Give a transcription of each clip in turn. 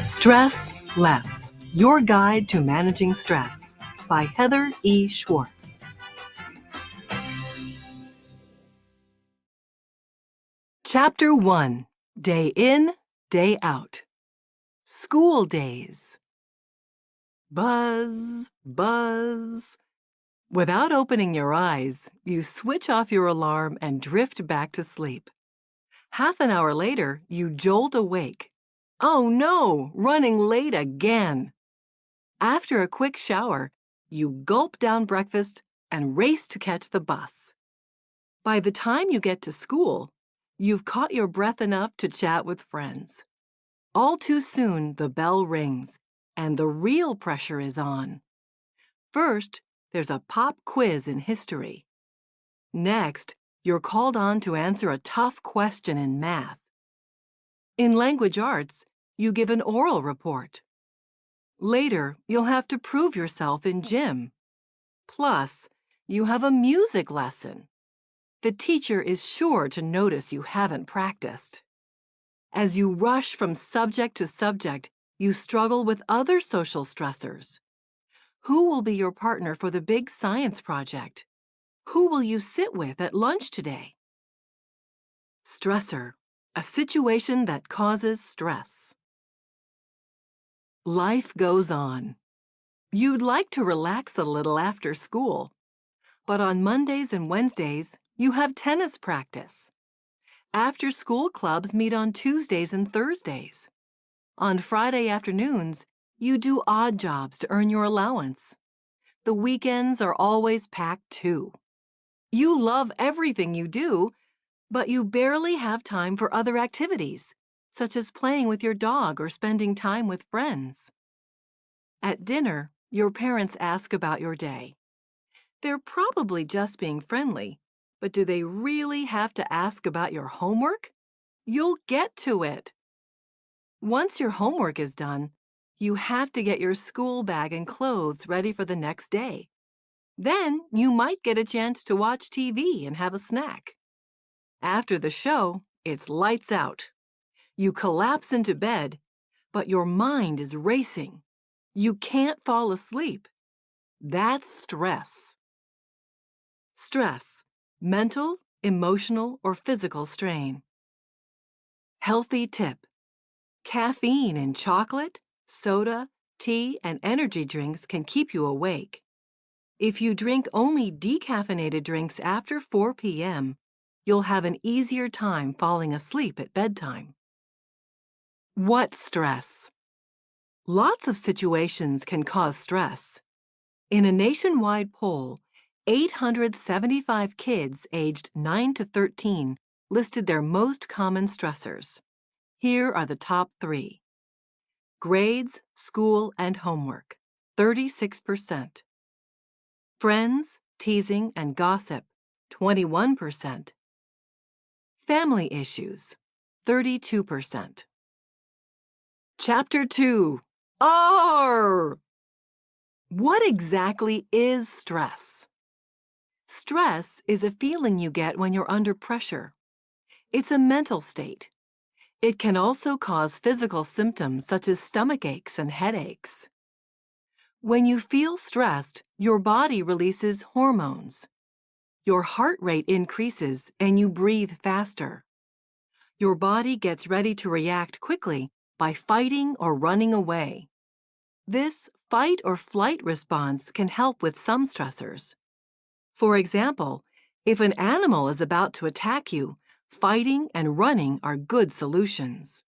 Stress Less, Your Guide to Managing Stress by Heather E. Schwartz. Chapter 1, Day In, Day Out. School Days. Buzz, buzz. Without opening your eyes, you switch off your alarm and drift back to sleep. Half an hour later, you jolt awake. Oh no, running late again. After a quick shower, you gulp down breakfast and race to catch the bus. By the time you get to school, you've caught your breath enough to chat with friends. All too soon, the bell rings, and the real pressure is on. First, there's a pop quiz in history. Next, you're called on to answer a tough question in math. In language arts, you give an oral report. Later, you'll have to prove yourself in gym. Plus, you have a music lesson. The teacher is sure to notice you haven't practiced. As you rush from subject to subject, you struggle with other social stressors. Who will be your partner for the big science project? Who will you sit with at lunch today? Stressor, a situation that causes stress. Life goes on. You'd like to relax a little after school, but on Mondays and Wednesdays, you have tennis practice. After-school clubs meet on Tuesdays and Thursdays. On Friday afternoons, you do odd jobs to earn your allowance. The weekends are always packed too. You love everything you do, but you barely have time for other activities, such as playing with your dog or spending time with friends. At dinner, your parents ask about your day. They're probably just being friendly, but do they really have to ask about your homework? You'll get to it. Once your homework is done, you have to get your school bag and clothes ready for the next day. Then you might get a chance to watch TV and have a snack. After the show, it's lights out. You collapse into bed, but your mind is racing. You can't fall asleep. That's stress. Stress, mental, emotional, or physical strain. Healthy tip. Caffeine in chocolate, soda, tea, and energy drinks can keep you awake. If you drink only decaffeinated drinks after 4 p.m., you'll have an easier time falling asleep at bedtime. What stress? Lots of situations can cause stress. In a nationwide poll, 875 kids aged 9 to 13 listed their most common stressors. Here are the top 3. Grades, school, and homework, 36%. Friends, teasing, and gossip, 21%. Family issues, 32%. Chapter 2, R! What exactly is stress? Stress is a feeling you get when you're under pressure. It's a mental state. It can also cause physical symptoms such as stomach aches and headaches. When you feel stressed, your body releases hormones. Your heart rate increases and you breathe faster. Your body gets ready to react quickly by fighting or running away. This fight or flight response can help with some stressors. For example, if an animal is about to attack you, fighting and running are good solutions.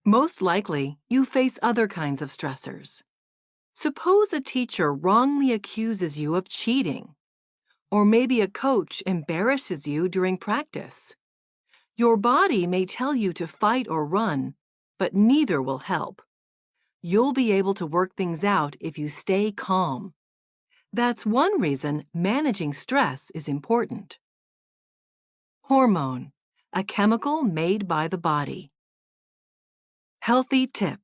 Most likely, you face other kinds of stressors. Suppose a teacher wrongly accuses you of cheating, or maybe a coach embarrasses you during practice. Your body may tell you to fight or run, but neither will help. You'll be able to work things out if you stay calm. That's one reason managing stress is important. Hormone, a chemical made by the body. Healthy tip.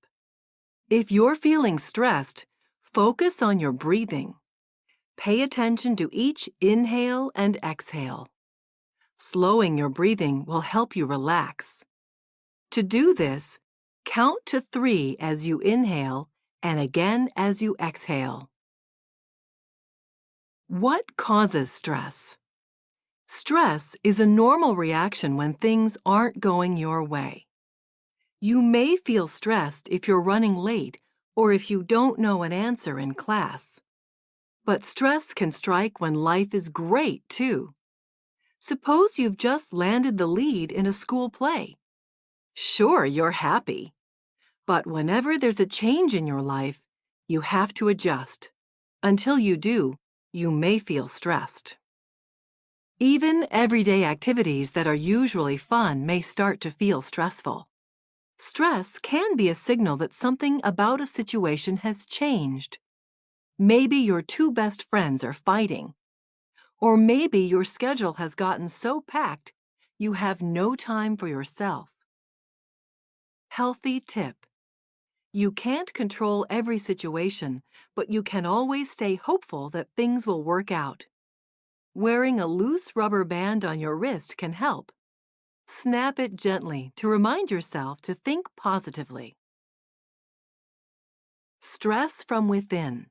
If you're feeling stressed, focus on your breathing. Pay attention to each inhale and exhale. Slowing your breathing will help you relax. To do this, count to 3 as you inhale and again as you exhale. What causes stress? Stress is a normal reaction when things aren't going your way. You may feel stressed if you're running late or if you don't know an answer in class. But stress can strike when life is great, too. Suppose you've just landed the lead in a school play. Sure, you're happy. But whenever there's a change in your life, you have to adjust. Until you do, you may feel stressed. Even everyday activities that are usually fun may start to feel stressful. Stress can be a signal that something about a situation has changed. Maybe your two best friends are fighting. Or maybe your schedule has gotten so packed you have no time for yourself. Healthy tip. You can't control every situation, but you can always stay hopeful that things will work out. Wearing a loose rubber band on your wrist can help. Snap it gently to remind yourself to think positively. Stress from within.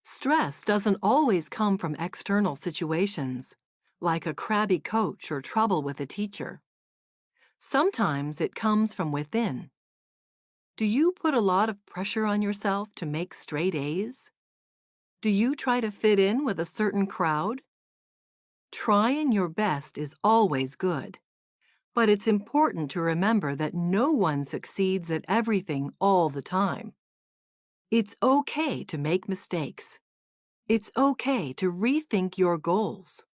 Stress doesn't always come from external situations, like a crabby coach or trouble with a teacher. Sometimes it comes from within. Do you put a lot of pressure on yourself to make straight A's? Do you try to fit in with a certain crowd? Trying your best is always good, but it's important to remember that no one succeeds at everything all the time. It's okay to make mistakes. It's okay to rethink your goals.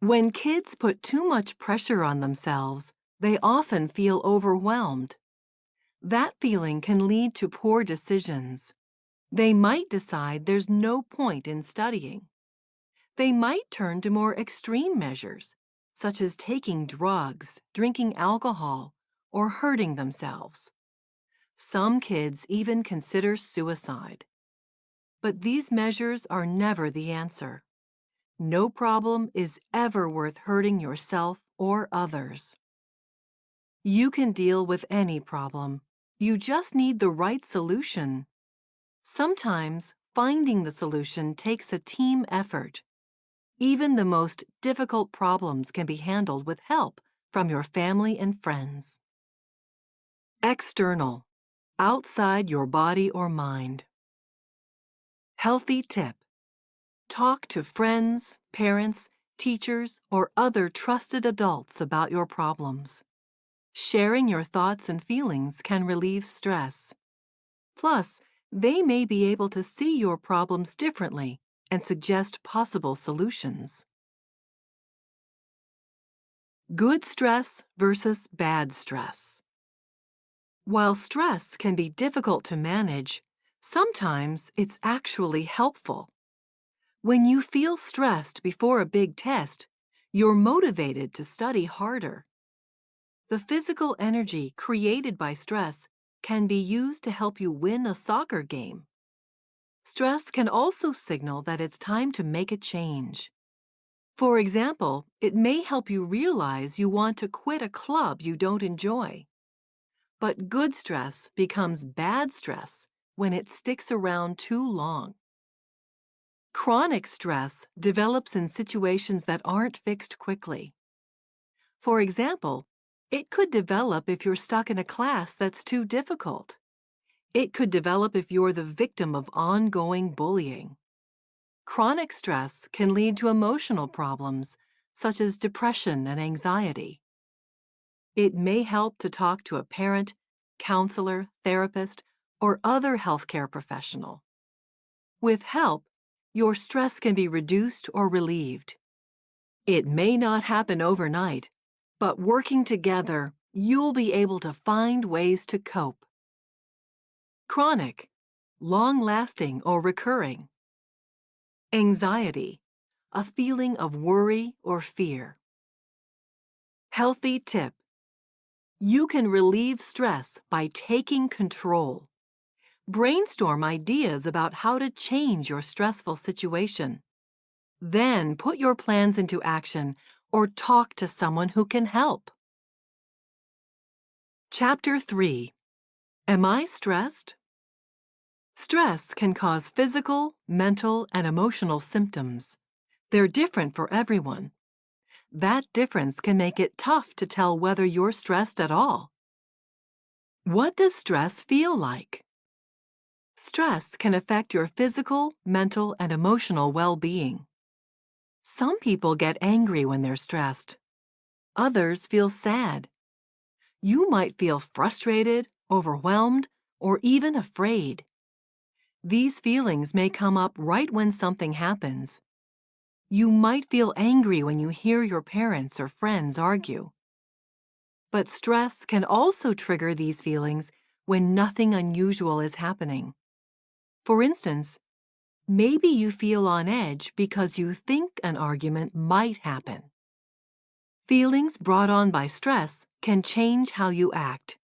When kids put too much pressure on themselves, they often feel overwhelmed. That feeling can lead to poor decisions. They might decide there's no point in studying. They might turn to more extreme measures, such as taking drugs, drinking alcohol, or hurting themselves. Some kids even consider suicide. But these measures are never the answer. No problem is ever worth hurting yourself or others. You can deal with any problem. You just need the right solution. Sometimes finding the solution takes a team effort. Even the most difficult problems can be handled with help from your family and friends. External, outside your body or mind. Healthy tip. Talk to friends, parents, teachers, or other trusted adults about your problems. Sharing your thoughts and feelings can relieve stress. Plus, they may be able to see your problems differently and suggest possible solutions. Good stress versus bad stress. While stress can be difficult to manage, sometimes it's actually helpful. When you feel stressed before a big test, you're motivated to study harder. The physical energy created by stress can be used to help you win a soccer game. Stress can also signal that it's time to make a change. For example, it may help you realize you want to quit a club you don't enjoy. But good stress becomes bad stress when it sticks around too long. Chronic stress develops in situations that aren't fixed quickly. For example, it could develop if you're stuck in a class that's too difficult. It could develop if you're the victim of ongoing bullying. Chronic stress can lead to emotional problems, such as depression and anxiety. It may help to talk to a parent, counselor, therapist, or other healthcare professional. With help, your stress can be reduced or relieved. It may not happen overnight, but working together, you'll be able to find ways to cope. Chronic, long-lasting or recurring. Anxiety, a feeling of worry or fear. Healthy tip. You can relieve stress by taking control. Brainstorm ideas about how to change your stressful situation. Then put your plans into action or talk to someone who can help. Chapter 3. Am I stressed? Stress can cause physical, mental, and emotional symptoms. They're different for everyone. That difference can make it tough to tell whether you're stressed at all. What does stress feel like? Stress can affect your physical, mental, and emotional well-being. Some people get angry when they're stressed. Others feel sad. You might feel frustrated, overwhelmed, or even afraid. These feelings may come up right when something happens. You might feel angry when you hear your parents or friends argue. But stress can also trigger these feelings when nothing unusual is happening. For instance, maybe you feel on edge because you think an argument might happen. Feelings brought on by stress can change how you act.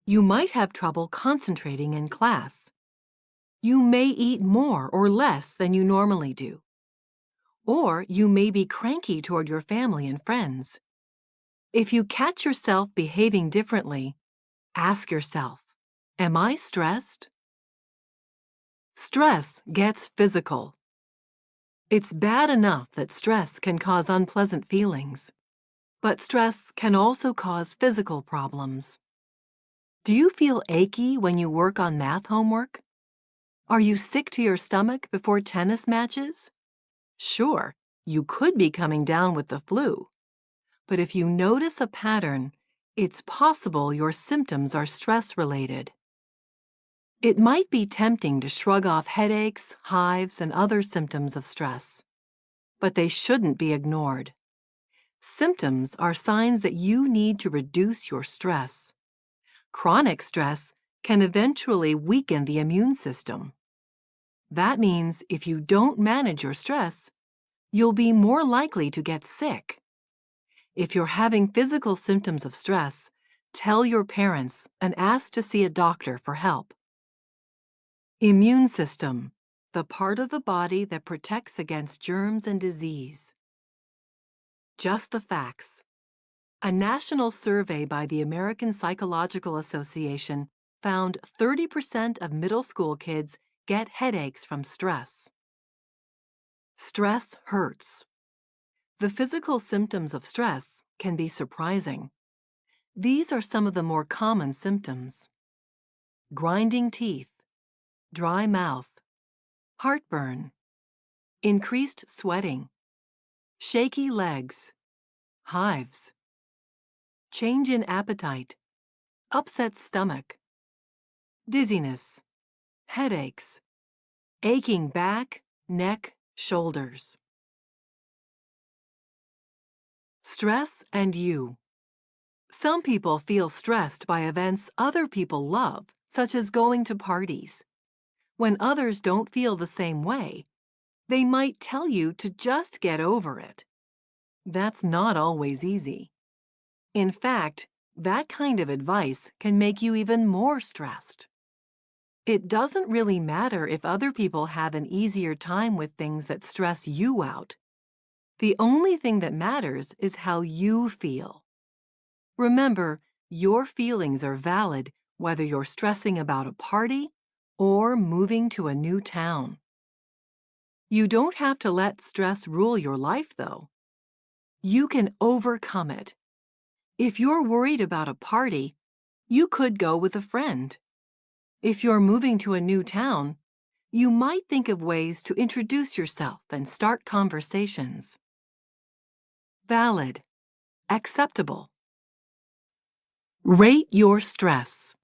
You might have trouble concentrating in class. You may eat more or less than you normally do. Or you may be cranky toward your family and friends. If you catch yourself behaving differently, ask yourself, am I stressed? Stress gets physical. It's bad enough that stress can cause unpleasant feelings, but stress can also cause physical problems. Do you feel achy when you work on math homework? Are you sick to your stomach before tennis matches? Sure, you could be coming down with the flu. But if you notice a pattern, it's possible your symptoms are stress-related. It might be tempting to shrug off headaches, hives, and other symptoms of stress, but they shouldn't be ignored. Symptoms are signs that you need to reduce your stress. Chronic stress can eventually weaken the immune system. That means if you don't manage your stress, you'll be more likely to get sick. If you're having physical symptoms of stress, tell your parents and ask to see a doctor for help. Immune system, the part of the body that protects against germs and disease. Just the facts. A national survey by the American Psychological Association found 30% of middle school kids get headaches from stress. Stress hurts. The physical symptoms of stress can be surprising. These are some of the more common symptoms: grinding teeth, dry mouth, heartburn, increased sweating, shaky legs, hives, change in appetite, upset stomach, dizziness, headaches, aching back, neck, shoulders. Stress and you. Some people feel stressed by events other people love, such as going to parties. When others don't feel the same way, they might tell you to just get over it. That's not always easy. In fact, that kind of advice can make you even more stressed. It doesn't really matter if other people have an easier time with things that stress you out. The only thing that matters is how you feel. Remember, your feelings are valid whether you're stressing about a party or moving to a new town. You don't have to let stress rule your life, though. You can overcome it. If you're worried about a party, you could go with a friend. If you're moving to a new town, you might think of ways to introduce yourself and start conversations. Valid. Acceptable. Rate your stress.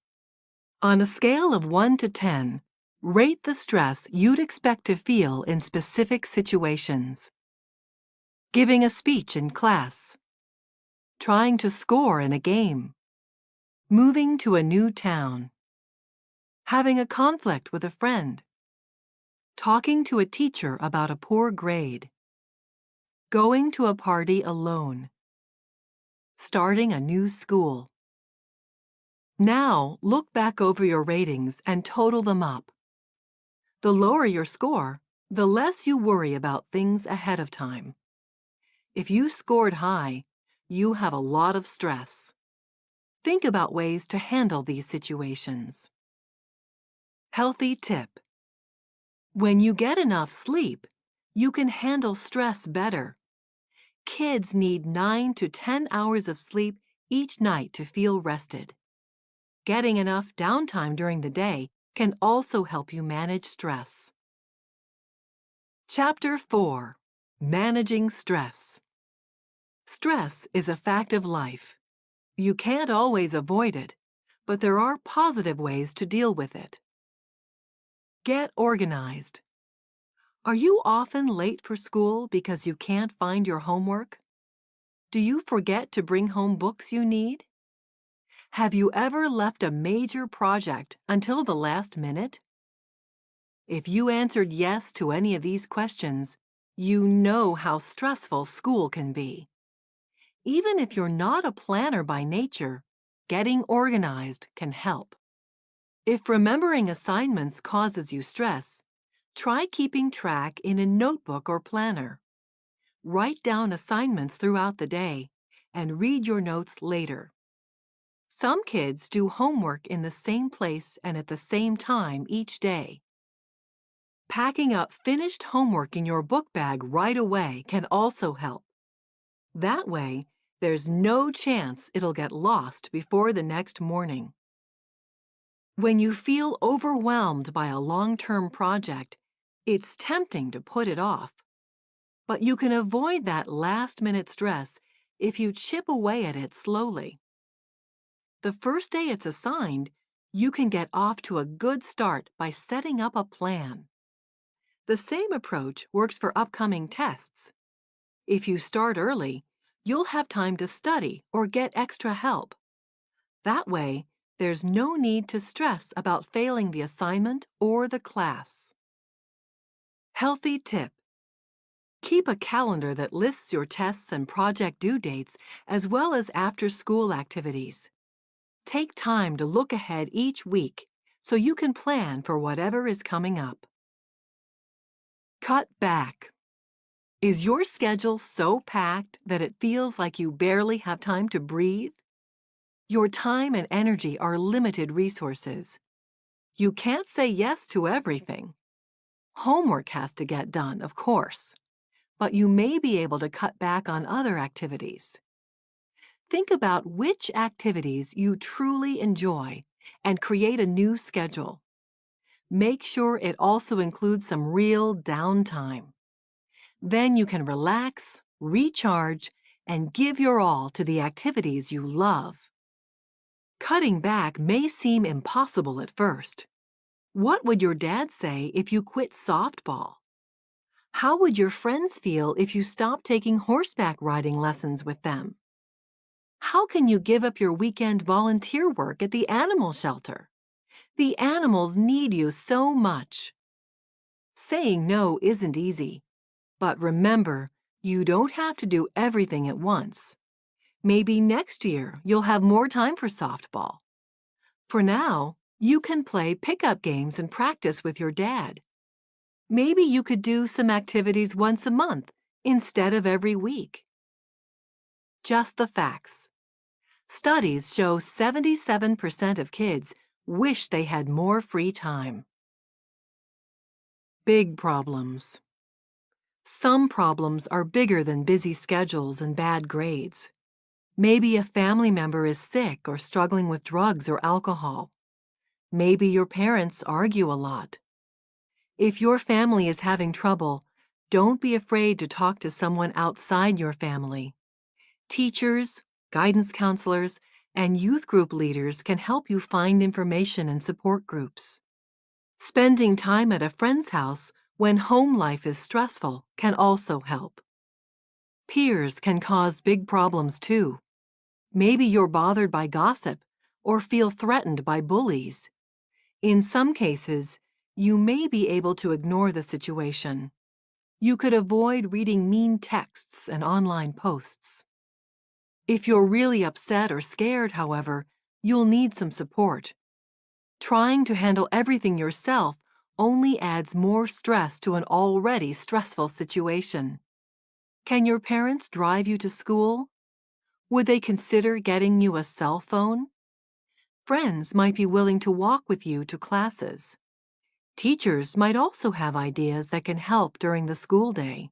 On a scale of 1 to 10, rate the stress you'd expect to feel in specific situations. Giving a speech in class. Trying to score in a game. Moving to a new town. Having a conflict with a friend. Talking to a teacher about a poor grade. Going to a party alone. Starting a new school. Now, look back over your ratings and total them up. The lower your score, the less you worry about things ahead of time. If you scored high, you have a lot of stress. Think about ways to handle these situations. Healthy tip. When you get enough sleep, you can handle stress better. Kids need 9 to 10 hours of sleep each night to feel rested. Getting enough downtime during the day can also help you manage stress. Chapter 4. Managing Stress. Stress is a fact of life. You can't always avoid it, but there are positive ways to deal with it. Get organized. Are you often late for school because you can't find your homework? Do you forget to bring home books you need? Have you ever left a major project until the last minute? If you answered yes to any of these questions, you know how stressful school can be. Even if you're not a planner by nature, getting organized can help. If remembering assignments causes you stress, try keeping track in a notebook or planner. Write down assignments throughout the day and read your notes later. Some kids do homework in the same place and at the same time each day. Packing up finished homework in your book bag right away can also help. That way, there's no chance it'll get lost before the next morning. When you feel overwhelmed by a long-term project, it's tempting to put it off. But you can avoid that last-minute stress if you chip away at it slowly. The first day it's assigned, you can get off to a good start by setting up a plan. The same approach works for upcoming tests. If you start early, you'll have time to study or get extra help. That way, there's no need to stress about failing the assignment or the class. Healthy tip. Keep a calendar that lists your tests and project due dates as well as after-school activities. Take time to look ahead each week so you can plan for whatever is coming up. Cut back. Is your schedule so packed that it feels like you barely have time to breathe? Your time and energy are limited resources. You can't say yes to everything. Homework has to get done, of course, but you may be able to cut back on other activities. Think about which activities you truly enjoy and create a new schedule. Make sure it also includes some real downtime. Then you can relax, recharge, and give your all to the activities you love. Cutting back may seem impossible at first. What would your dad say if you quit softball? How would your friends feel if you stopped taking horseback riding lessons with them? How can you give up your weekend volunteer work at the animal shelter? The animals need you so much. Saying no isn't easy, but remember, you don't have to do everything at once. Maybe next year you'll have more time for softball. For now, you can play pickup games and practice with your dad. Maybe you could do some activities once a month instead of every week. Just the facts. Studies show 77% of kids wish they had more free time. Big problems. Some problems are bigger than busy schedules and bad grades. Maybe a family member is sick or struggling with drugs or alcohol. Maybe your parents argue a lot. If your family is having trouble, don't be afraid to talk to someone outside your family. Teachers, guidance counselors, and youth group leaders can help you find information in support groups. Spending time at a friend's house when home life is stressful can also help. Peers can cause big problems too. Maybe you're bothered by gossip or feel threatened by bullies. In some cases, you may be able to ignore the situation. You could avoid reading mean texts and online posts. If you're really upset or scared, however, you'll need some support. Trying to handle everything yourself only adds more stress to an already stressful situation. Can your parents drive you to school? Would they consider getting you a cell phone? Friends might be willing to walk with you to classes. Teachers might also have ideas that can help during the school day.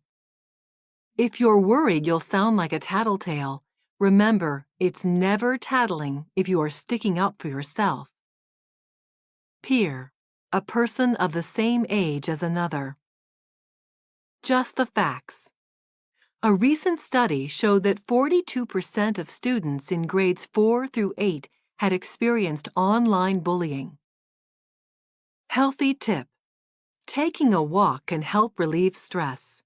If you're worried you'll sound like a tattletale, remember it's never tattling if you are sticking up for yourself. Peer, a person of the same age as another. Just the facts. A recent study showed that 42% of students in grades 4 through 8 had experienced online bullying. Healthy tip. Taking a walk can help relieve stress.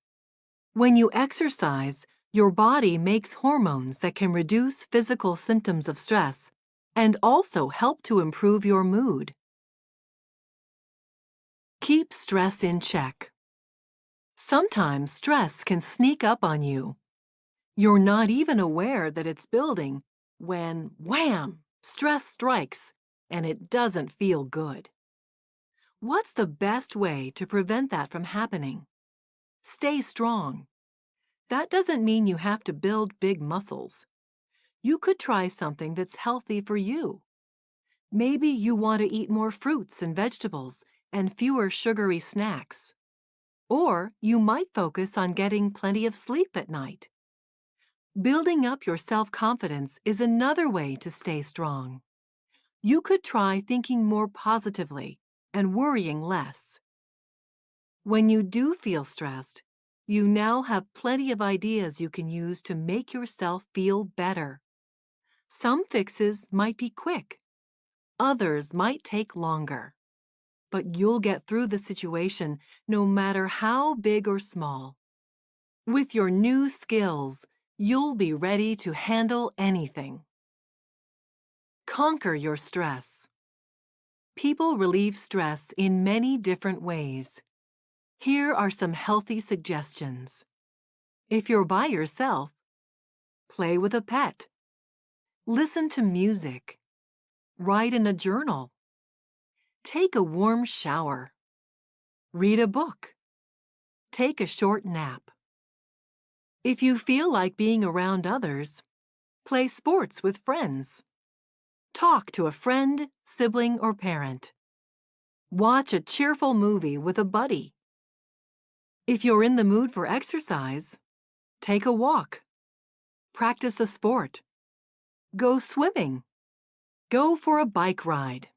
When you exercise, your body makes hormones that can reduce physical symptoms of stress and also help to improve your mood. Keep stress in check. Sometimes stress can sneak up on you. You're not even aware that it's building when, wham, stress strikes and it doesn't feel good. What's the best way to prevent that from happening? Stay strong. That doesn't mean you have to build big muscles. You could try something that's healthy for you. Maybe you want to eat more fruits and vegetables and fewer sugary snacks. Or you might focus on getting plenty of sleep at night. Building up your self-confidence is another way to stay strong. You could try thinking more positively and worrying less. When you do feel stressed, you now have plenty of ideas you can use to make yourself feel better. Some fixes might be quick. Others might take longer. But you'll get through the situation no matter how big or small. With your new skills, you'll be ready to handle anything. Conquer your stress. People relieve stress in many different ways. Here are some healthy suggestions. If you're by yourself, play with a pet. Listen to music. Write in a journal. Take a warm shower. Read a book. Take a short nap. If you feel like being around others, play sports with friends. Talk to a friend, sibling, or parent. Watch a cheerful movie with a buddy. If you're in the mood for exercise, take a walk. Practice a sport. Go swimming. Go for a bike ride.